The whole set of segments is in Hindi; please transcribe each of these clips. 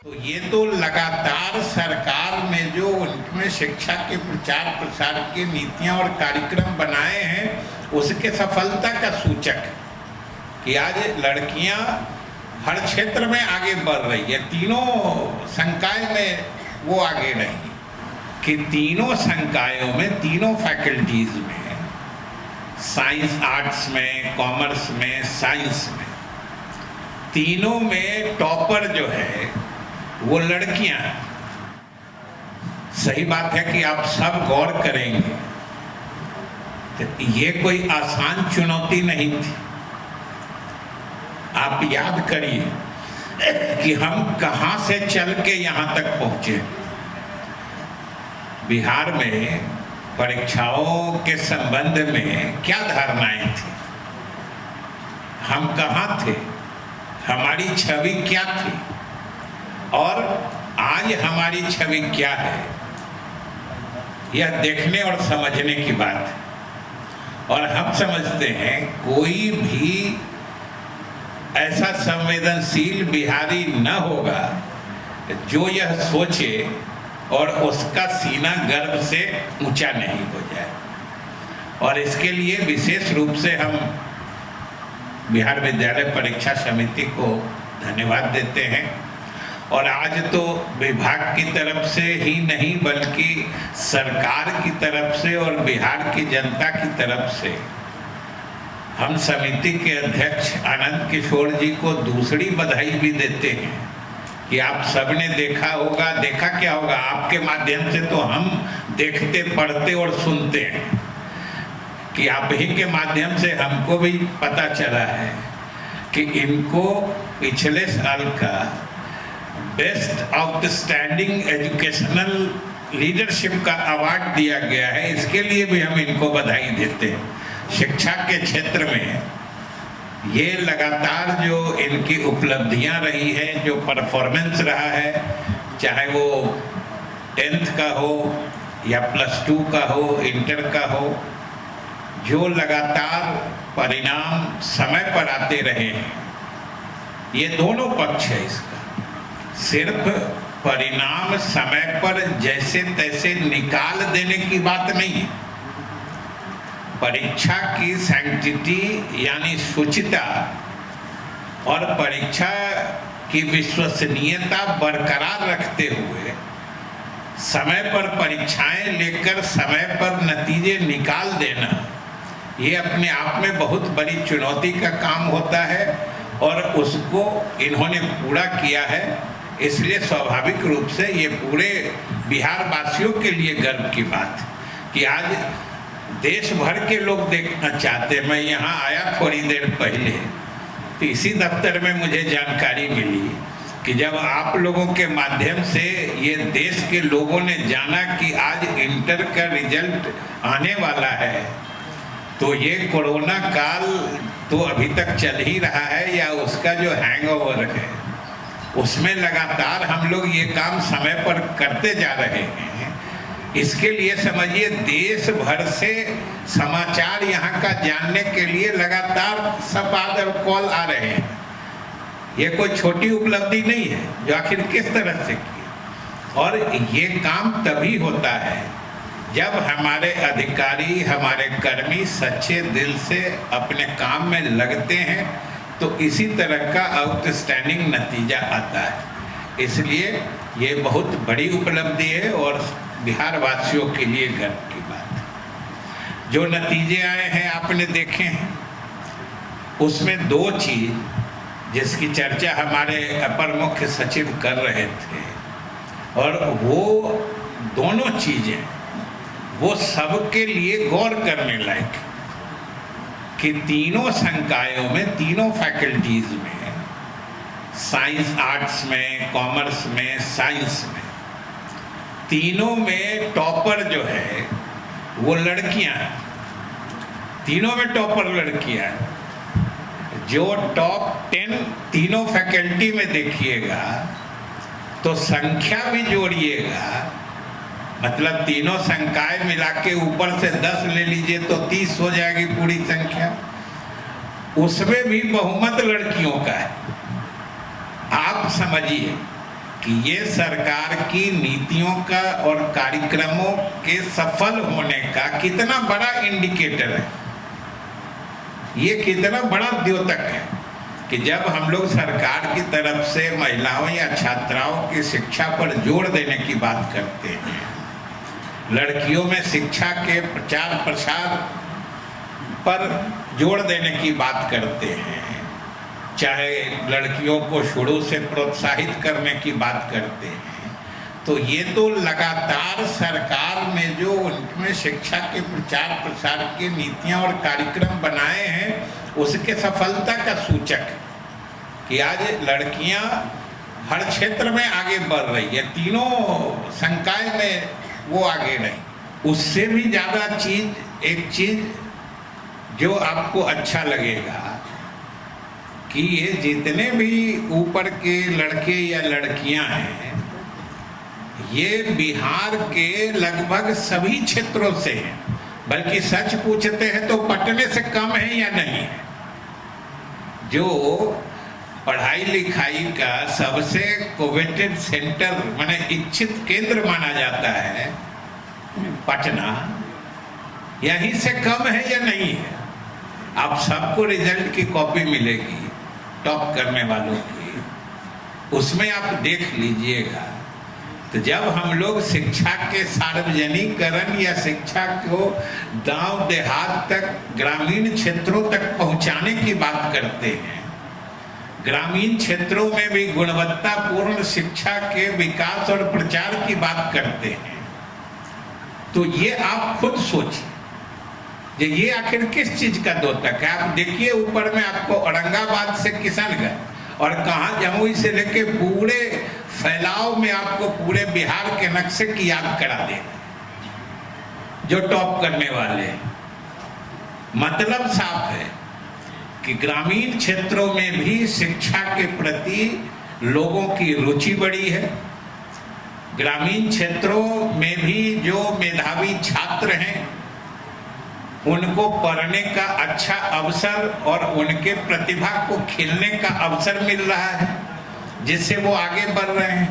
तो ये तो लगातार सरकार ने जो उनमें शिक्षा के प्रचार प्रसार की नीतियां और कार्यक्रम बनाए हैं उसके सफलता का सूचक है कि आज लड़कियां हर क्षेत्र में आगे बढ़ रही है। तीनों संकाय में वो आगे रही कि तीनों संकायों में, तीनों फैकल्टीज में, साइंस आर्ट्स में, कॉमर्स में, साइंस में, तीनों में टॉपर जो है वो लड़कियां हैं। सही बात है कि आप सब गौर करेंगे तो ये कोई आसान चुनौती नहीं थी। आप याद करिए कि हम कहां से चल के यहां तक पहुंचे। बिहार में परीक्षाओं के संबंध में क्या धारणाएं थी, हम कहां थे, हमारी छवि क्या थी और आज हमारी छवि क्या है, यह देखने और समझने की बात है। और हम समझते हैं कोई भी ऐसा संवेदनशील बिहारी न होगा जो यह सोचे और उसका सीना गर्व से ऊंचा नहीं हो जाए। और इसके लिए विशेष रूप से हम बिहार विद्यालय परीक्षा समिति को धन्यवाद देते हैं। और आज तो विभाग की तरफ से ही नहीं बल्कि सरकार की तरफ से और बिहार की जनता की तरफ से हम समिति के अध्यक्ष आनंद किशोर जी को दूसरी बधाई भी देते हैं कि आप सबने देखा होगा, देखा क्या होगा, आपके माध्यम से तो हम देखते, पढ़ते और सुनते हैं कि आप ही के माध्यम से हमको भी पता चला है कि इनको पिछले साल का बेस्ट आउटस्टैंडिंग एजुकेशनल लीडरशिप का अवार्ड दिया गया है। इसके लिए भी हम इनको बधाई देते हैं। शिक्षा के क्षेत्र में ये लगातार जो इनकी उपलब्धियां रही है, जो परफॉर्मेंस रहा है, चाहे वो 10th का हो या +2 का हो, इंटर का हो, जो लगातार परिणाम समय पर आते रहे हैं, ये दोनों पक्ष है इसका। सिर्फ परिणाम समय पर जैसे तैसे निकाल देने की बात नहीं है। परीक्षा की सैंक्टिटी यानी शुचिता और परीक्षा की विश्वसनीयता बरकरार रखते हुए समय पर परीक्षाएं लेकर समय पर नतीजे निकाल देना, ये अपने आप में बहुत बड़ी चुनौती का काम होता है और उसको इन्होंने पूरा किया है। इसलिए स्वाभाविक रूप से ये पूरे बिहार वासियों के लिए गर्व की बात कि आज देश भर के लोग देखना चाहते। मैं यहाँ आया थोड़ी देर पहले तो इसी दफ्तर में मुझे जानकारी मिली कि जब आप लोगों के माध्यम से ये देश के लोगों ने जाना कि आज इंटर का रिजल्ट आने वाला है, तो ये कोरोना काल तो अभी तक चल ही रहा है या उसका जो हैंगओवर है उसमें लगातार हम लोग ये काम समय पर करते जा रहे हैं। इसके लिए समझिए देश भर से समाचार यहाँ का जानने के लिए लगातार सब आदर कॉल आ रहे हैं। ये कोई छोटी उपलब्धि नहीं है जो आखिर किस तरह से की। और ये काम तभी होता है जब हमारे अधिकारी, हमारे कर्मी सच्चे दिल से अपने काम में लगते हैं, तो इसी तरह का आउटस्टैंडिंग नतीजा आता है। इसलिए ये बहुत बड़ी उपलब्धि है और बिहार वासियों के लिए गर्व की बात है। जो नतीजे आए हैं आपने देखे हैं, उसमें दो चीज जिसकी चर्चा हमारे अपर मुख्य सचिव कर रहे थे, और वो दोनों चीजें वो सबके लिए गौर करने लायक कि तीनों संकायों में, तीनों फैकल्टीज में, साइंस आर्ट्स में, कॉमर्स में, साइंस में, तीनों में टॉपर जो है वो लड़कियां हैं। तीनों में टॉपर लड़कियां हैं। जो टॉप 10 तीनों फैकल्टी में देखिएगा तो संख्या भी जोड़िएगा, मतलब तीनों संकाय मिला के ऊपर से 10 ले लीजिए तो 30 हो जाएगी पूरी संख्या। उसमें भी बहुमत लड़कियों का है। आप समझिए कि ये सरकार की नीतियों का और कार्यक्रमों के सफल होने का कितना बड़ा इंडिकेटर है, ये कितना बड़ा द्योतक है कि जब हम लोग सरकार की तरफ से महिलाओं या छात्राओं की शिक्षा पर जोर देने की बात करते हैं, लड़कियों में शिक्षा के प्रचार प्रसार पर जोर देने की बात करते हैं, चाहे लड़कियों को शुरू से प्रोत्साहित करने की बात करते हैं, तो ये तो लगातार सरकार ने जो उनमें शिक्षा के प्रचार प्रसार की नीतियां और कार्यक्रम बनाए हैं उसके सफलता का सूचक है कि आज लड़कियां हर क्षेत्र में आगे बढ़ रही है, तीनों संकाय में वो आगे रही। उससे भी ज़्यादा एक चीज़ जो आपको अच्छा लगेगा कि ये जितने भी ऊपर के लड़के या लड़कियां हैं, ये बिहार के लगभग सभी क्षेत्रों से हैं, बल्कि सच पूछते हैं तो पटने से कम है या नहीं है। जो पढ़ाई लिखाई का सबसे कोवेटेड सेंटर माने इच्छित केंद्र माना जाता है पटना, यहीं से कम है या नहीं है। आप सबको रिजल्ट की कॉपी मिलेगी टॉप करने वालों की, उसमें आप देख लीजिएगा। तो जब हम लोग शिक्षा के सार्वजनिकरण या शिक्षा को गांव देहात तक, ग्रामीण क्षेत्रों तक पहुंचाने की बात करते हैं, ग्रामीण क्षेत्रों में भी गुणवत्तापूर्ण शिक्षा के विकास और प्रचार की बात करते हैं, तो ये आप खुद सोचिए ये आखिर किस चीज का द्योतक है। आप देखिए ऊपर में आपको औरंगाबाद से किशनगंज और कहां जमुई से लेके पूरे फैलाव में आपको पूरे बिहार के नक्शे की याद करा दे जो टॉप करने वाले हैं। मतलब साफ है कि ग्रामीण क्षेत्रों में भी शिक्षा के प्रति लोगों की रुचि बढ़ी है। ग्रामीण क्षेत्रों में भी जो मेधावी छात्र हैं उनको पढ़ने का अच्छा अवसर और उनके प्रतिभा को खिलने का अवसर मिल रहा है, जिससे वो आगे बढ़ रहे हैं।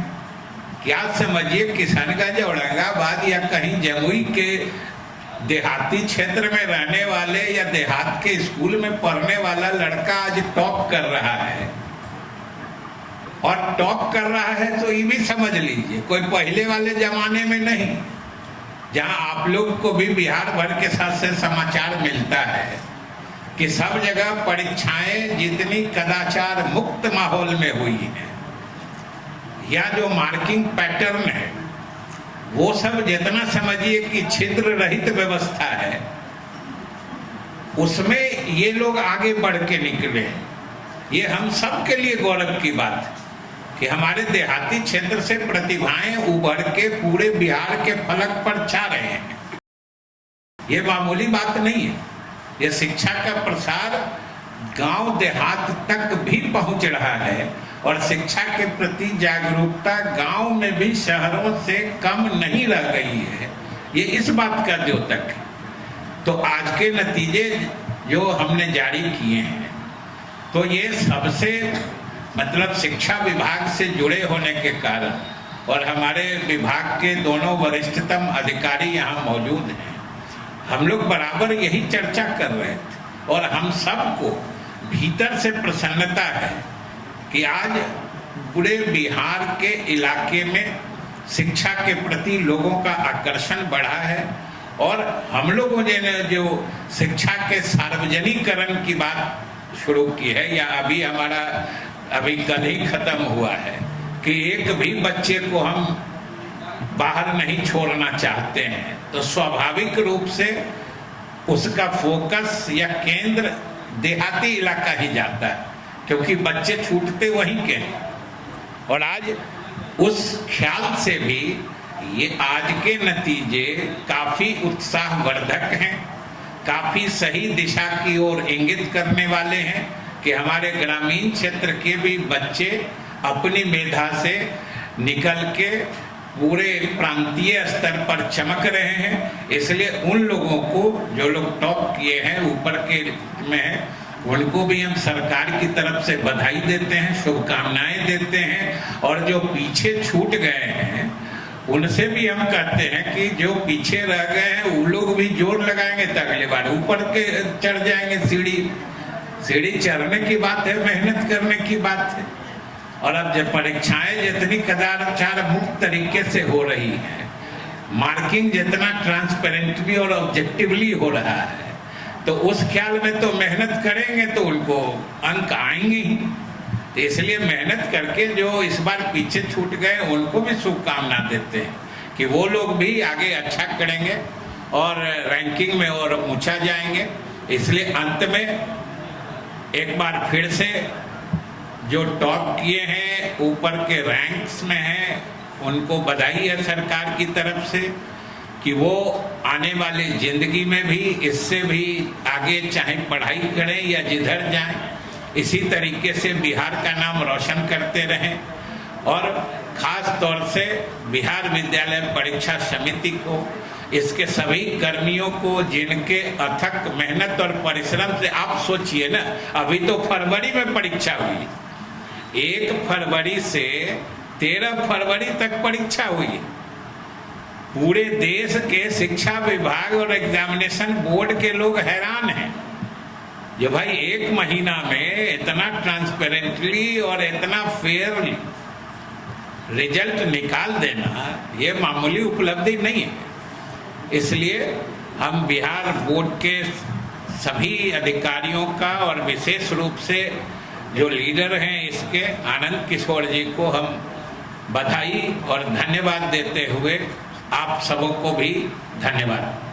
क्या समझिए किशनगंज, औरंगाबाद या कहीं जमुई के देहाती क्षेत्र में रहने वाले या देहात के स्कूल में पढ़ने वाला लड़का आज टॉप कर रहा है, और टॉप कर रहा है तो ये भी समझ लीजिए कोई पहले वाले जमाने में नहीं, जहां आप लोग को भी बिहार भर के साथ से समाचार मिलता है कि सब जगह परीक्षाएं जितनी कदाचार मुक्त माहौल में हुई हैं, या जो मार्किंग पैटर्न है वो सब जितना समझिए कि छिद्र रहित व्यवस्था है, उसमें ये लोग आगे बढ़ के निकले हैं। ये हम सब के लिए गौरव की बात है कि हमारे देहाती क्षेत्र से प्रतिभाएं उभर के पूरे बिहार के फलक पर छा रहे हैं। ये मामूली बात नहीं है। ये शिक्षा का प्रसार गांव देहात तक भी पहुंच रहा है और शिक्षा के प्रति जागरूकता गांव में भी शहरों से कम नहीं रह गई है। ये इस बात का द्योतक है। तो आज के नतीजे जो हमने जारी किए हैं, तो ये सबसे मतलब शिक्षा विभाग से जुड़े होने के कारण और हमारे विभाग के दोनों वरिष्ठतम अधिकारी यहाँ मौजूद हैं, हम लोग बराबर यही चर्चा कर रहे थे और हम सबको भीतर से प्रसन्नता है कि आज पूरे बिहार के इलाके में शिक्षा के प्रति लोगों का आकर्षण बढ़ा है। और हम लोगों ने जो शिक्षा के सार्वजनिकरण की बात शुरू की है, या अभी कल ही खत्म हुआ है कि एक भी बच्चे को हम बाहर नहीं छोड़ना चाहते हैं, तो स्वाभाविक रूप से उसका फोकस या केंद्र देहाती इलाका ही जाता है, क्योंकि बच्चे छूटते वहीं के हैं। और आज उस ख्याल से भी ये आज के नतीजे काफी उत्साहवर्धक हैं, काफी सही दिशा की ओर इंगित करने वाले हैं कि हमारे ग्रामीण क्षेत्र के भी बच्चे अपनी मेधा से निकल के पूरे प्रांतीय स्तर पर चमक रहे हैं। इसलिए उन लोगों को जो लोग टॉप किए हैं ऊपर के में, उनको भी हम सरकार की तरफ से बधाई देते हैं, शुभकामनाएं देते हैं। और जो पीछे छूट गए हैं उनसे भी हम कहते हैं कि जो पीछे रह गए हैं वो लोग भी जोर लगाएंगे तो अगले बार ऊपर के चढ़ जाएंगे। सीढ़ी चढ़ने की बात है, मेहनत करने की बात है। और अब जब परीक्षाएं जितनी कदाचार मुक्त तरीके से हो रही है, मार्किंग जितना ट्रांसपेरेंटली और ऑब्जेक्टिवली हो रहा है, तो उस ख्याल में तो मेहनत करेंगे तो उनको अंक आएंगे ही। तो इसलिए मेहनत करके जो इस बार पीछे छूट गए उनको भी शुभकामना देते हैं कि वो लोग भी आगे अच्छा करेंगे और रैंकिंग में और ऊंचा जाएंगे। इसलिए अंत में एक बार फिर से जो टॉप किए हैं, ऊपर के रैंक्स में हैं, उनको बधाई है सरकार की तरफ से कि वो आने वाले जिंदगी में भी इससे भी आगे चाहे पढ़ाई करें या जिधर जाएं, इसी तरीके से बिहार का नाम रोशन करते रहें। और खास तौर से बिहार विद्यालय परीक्षा समिति को, इसके सभी कर्मियों को जिनके अथक मेहनत और परिश्रम से, आप सोचिए ना, अभी तो फरवरी में परीक्षा हुई, 1 फरवरी से 13 फरवरी तक परीक्षा हुई। पूरे देश के शिक्षा विभाग और एग्जामिनेशन बोर्ड के लोग हैरान हैं। जो भाई 1 महीना में इतना ट्रांसपेरेंटली और इतना फेयरली रिजल्ट निकाल देना, ये मामूली उपलब्धि नहीं है। इसलिए हम बिहार बोर्ड के सभी अधिकारियों का और विशेष रूप से जो लीडर हैं इसके, आनंद किशोर जी को हम बधाई और धन्यवाद देते हुए आप सबों को भी धन्यवाद।